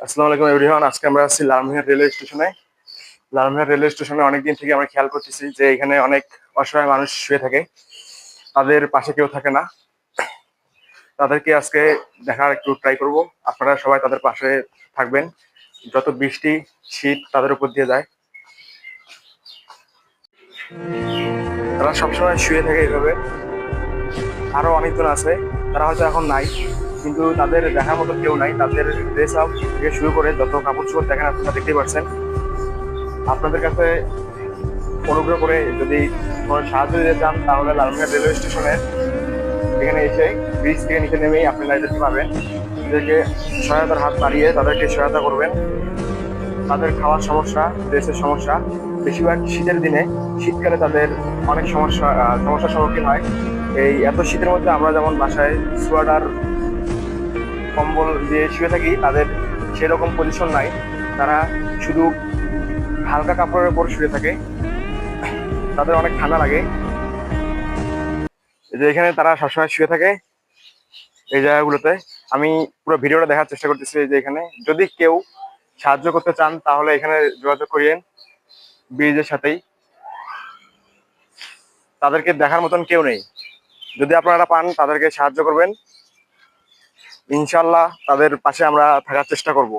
আসসালামু আলাইকুম এভরিওয়ান। আজকে আমরা আছি লালমনিরহাট রেলওয়ে স্টেশনে। লালমনিরহাট রেলওয়ে স্টেশনে অনেকদিন থেকে আমরা খেয়াল করতেছি যে এখানে অনেক অসহায় মানুষ শুয়ে থাকে, তাদের পাশে কেউ থাকে না। তাদেরকে আজকে দেখার একটু ট্রাই করব। আপনারা সবাই তাদের পাশে থাকবেন। যত বৃষ্টি শীত তাদের উপর দিয়ে যায়, তারা সবসময় শুয়ে থাকে এইভাবে। আরো অনেকজন আছে, তারা হয়তো এখন নাই, কিন্তু তাদের দেখার মতো কেউ নাই। তাদের ড্রেস আপ থেকে শুরু করে যত কাপড় চোপড় দেখেন আপনারা দেখতেই পাচ্ছেন। আপনাদের কাছে অনুগ্রহ করে যদি কোনো সাহায্য দিতে চান তাহলে লালমনিরহাট রেলওয়ে স্টেশনের এখানে এসে ব্রিজ থেকে নিচে নেমেই আপনারা এদেরকে পাবেন। এদেরকে সহায়তার হাত বাড়িয়ে তাদেরকে সহায়তা করবেন। তাদের খাওয়ার সমস্যা, ড্রেসের সমস্যা, বেশিরভাগ শীতের দিনে, শীতকালে তাদের অনেক সমস্যার সম্মুখীন হয়। এই এত শীতের মধ্যে আমরা যেমন বাসায় সোয়েটার কম্বল দিয়ে শুয়ে থাকি, তাদের সেরকম পজিশন নাই। তারা শুধু হালকা কাপড়ের উপর শুয়ে থাকে, তাদের অনেক ঠান্ডা লাগে। যে এখানে তারা সবসময় শুয়ে থাকে এই জায়গাগুলোতে। আমি পুরো ভিডিওটা দেখার চেষ্টা করতেছি। যে এখানে যদি কেউ সাহায্য করতে চান তাহলে এখানে যোগাযোগ করিয়েন ব্রিজের সাথেই। তাদেরকে দেখার মতন কেউ নেই। যদি আপনারা পান তাদেরকে সাহায্য করবেন, ইনশাল্লাহ তাদের পাশে আমরা থাকার চেষ্টা করব।